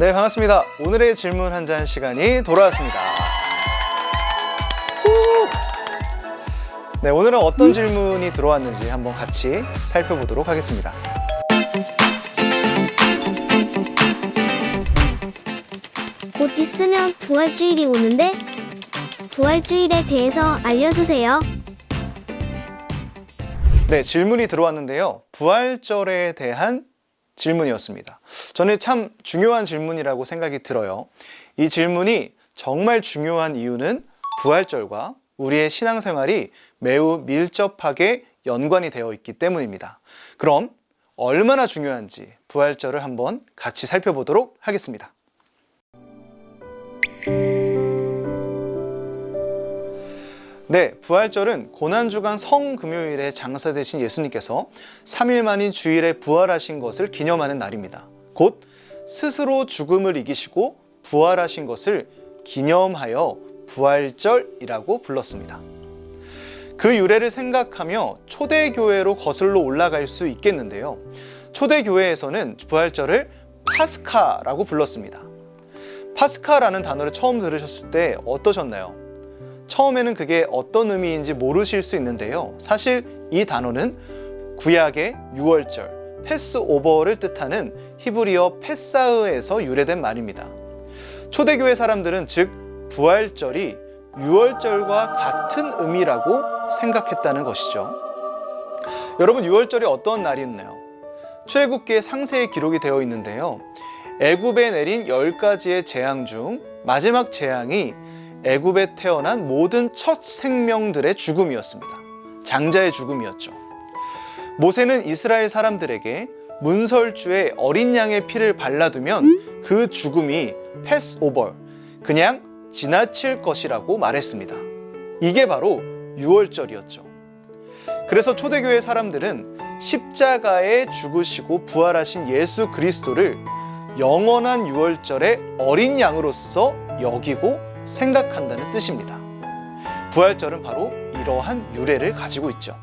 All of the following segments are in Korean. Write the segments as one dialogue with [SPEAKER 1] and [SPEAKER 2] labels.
[SPEAKER 1] 네, 반갑습니다. 오늘의 질문 한 잔 시간이 돌아왔습니다. 네, 오늘은 어떤 질문이 들어왔는지 한번 같이 살펴보도록 하겠습니다.
[SPEAKER 2] 곧 있으면 부활주일이 오는데 부활주일에 대해서 알려주세요.
[SPEAKER 1] 네, 질문이 들어왔는데요. 부활절에 대한 질문이었습니다. 저는 참 중요한 질문이라고 생각이 들어요. 이 질문이 정말 중요한 이유는 부활절과 우리의 신앙생활이 매우 밀접하게 연관이 되어 있기 때문입니다. 그럼 얼마나 중요한지 부활절을 한번 같이 살펴보도록 하겠습니다. 네, 부활절은 고난주간 성금요일에 장사되신 예수님께서 3일 만인 주일에 부활하신 것을 기념하는 날입니다. 곧 스스로 죽음을 이기시고 부활하신 것을 기념하여 부활절이라고 불렀습니다. 그 유래를 생각하며 초대교회로 거슬러 올라갈 수 있겠는데요. 초대교회에서는 부활절을 파스카라고 불렀습니다. 파스카라는 단어를 처음 들으셨을 때 어떠셨나요? 처음에는 그게 어떤 의미인지 모르실 수 있는데요. 사실 이 단어는 구약의 유월절, 패스오버를 뜻하는 히브리어 페사흐에서 유래된 말입니다. 초대교회 사람들은 즉 부활절이 유월절과 같은 의미라고 생각했다는 것이죠. 여러분, 유월절이 어떤 날이었나요? 출애굽기에 상세히 기록이 되어 있는데요. 애굽에 내린 10가지의 재앙 중 마지막 재앙이 애굽에 태어난 모든 첫 생명들의 죽음이었습니다. 장자의 죽음이었죠. 모세는 이스라엘 사람들에게 문설주에 어린 양의 피를 발라두면 그 죽음이 패스오버, 그냥 지나칠 것이라고 말했습니다. 이게 바로 유월절이었죠. 그래서 초대교회 사람들은 십자가에 죽으시고 부활하신 예수 그리스도를 영원한 유월절의 어린 양으로서 여기고 생각한다는 뜻입니다. 부활절은 바로 이러한 유래를 가지고 있죠.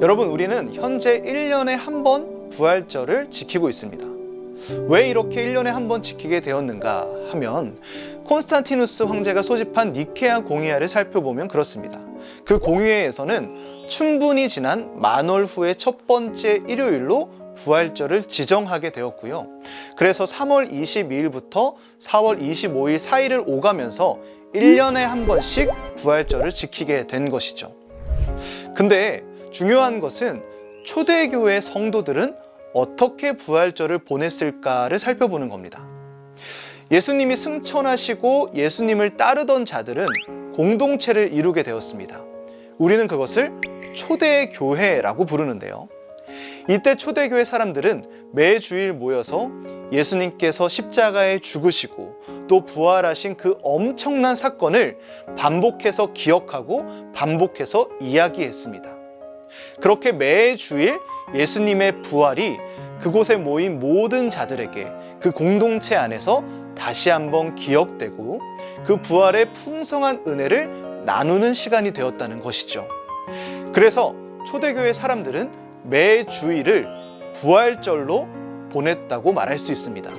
[SPEAKER 1] 여러분, 우리는 현재 1년에 한 번 부활절을 지키고 있습니다. 왜 이렇게 1년에 한 번 지키게 되었는가 하면 콘스탄티누스 황제가 소집한 니케아 공의회를 살펴보면 그렇습니다. 그 공의회에서는 충분히 지난 만월 후의 첫 번째 일요일로 부활절을 지정하게 되었고요. 그래서 3월 22일부터 4월 25일 사이를 오가면서 1년에 한 번씩 부활절을 지키게 된 것이죠. 근데 중요한 것은 초대교회 성도들은 어떻게 부활절을 보냈을까를 살펴보는 겁니다. 예수님이 승천하시고 예수님을 따르던 자들은 공동체를 이루게 되었습니다. 우리는 그것을 초대교회라고 부르는데요. 이때 초대교회 사람들은 매주일 모여서 예수님께서 십자가에 죽으시고 또 부활하신 그 엄청난 사건을 반복해서 기억하고 반복해서 이야기했습니다. 그렇게 매주일 예수님의 부활이 그곳에 모인 모든 자들에게 그 공동체 안에서 다시 한번 기억되고 그 부활의 풍성한 은혜를 나누는 시간이 되었다는 것이죠. 그래서 초대교회 사람들은 매주일을 부활절로 보냈다고 말할 수 있습니다.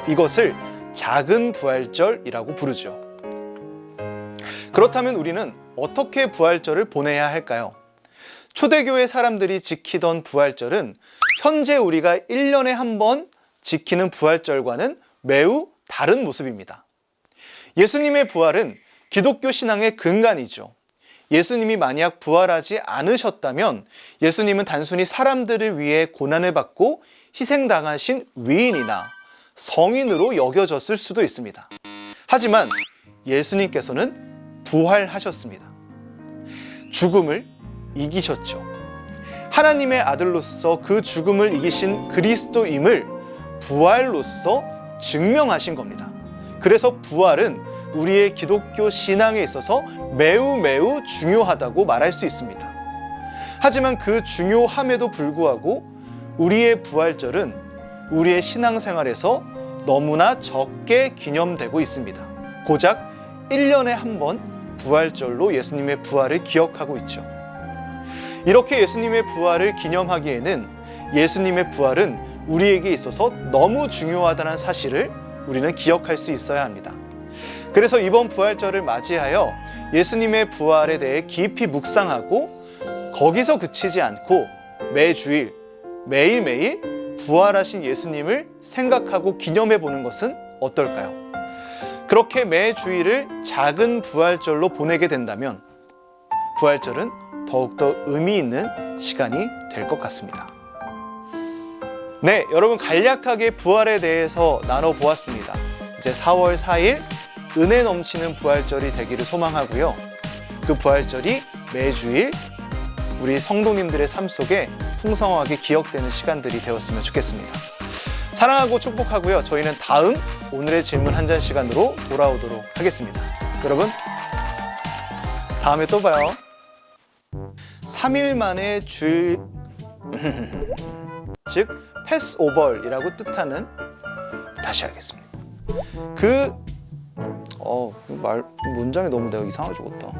[SPEAKER 1] 이것을 작은 부활절이라고 부르죠. 그렇다면 우리는 어떻게 부활절을 보내야 할까요? 초대교회 사람들이 지키던 부활절은 현재 우리가 1년에 한 번 지키는 부활절과는 매우 다른 모습입니다. 예수님의 부활은 기독교 신앙의 근간이죠. 예수님이 만약 부활하지 않으셨다면 예수님은 단순히 사람들을 위해 고난을 받고 희생당하신 위인이나 성인으로 여겨졌을 수도 있습니다. 하지만 예수님께서는 부활하셨습니다. 죽음을 이기셨죠. 하나님의 아들로서 그 죽음을 이기신 그리스도임을 부활로서 증명하신 겁니다. 그래서 부활은 우리의 기독교 신앙에 있어서 매우 중요하다고 말할 수 있습니다. 하지만 그 중요함에도 불구하고 우리의 부활절은 우리의 신앙생활에서 너무나 적게 기념되고 있습니다. 고작 1년에 한 번 부활절로 예수님의 부활을 기억하고 있죠. 이렇게 예수님의 부활을 기념하기에는 예수님의 부활은 우리에게 있어서 너무 중요하다는 사실을 우리는 기억할 수 있어야 합니다. 그래서 이번 부활절을 맞이하여 예수님의 부활에 대해 깊이 묵상하고 거기서 그치지 않고 매주일, 매일매일 부활하신 예수님을 생각하고 기념해 보는 것은 어떨까요? 그렇게 매주일을 작은 부활절로 보내게 된다면 부활절은 더욱더 의미 있는 시간이 될 것 같습니다. 네, 여러분 간략하게 부활에 대해서 나눠보았습니다. 이제 4월 4일 은혜 넘치는 부활절이 되기를 소망하고요. 그 부활절이 매주일 우리 성도님들의 삶 속에 풍성하게 기억되는 시간들이 되었으면 좋겠습니다. 사랑하고 축복하고요. 저희는 다음 오늘의 질문 한 잔 시간으로 돌아오도록 하겠습니다. 여러분, 다음에 또 봐요. 3일 만에 주일 즉 패스오버이라고 뜻하는 다시 하겠습니다. 문장이 너무 내가 이상하게 적었다.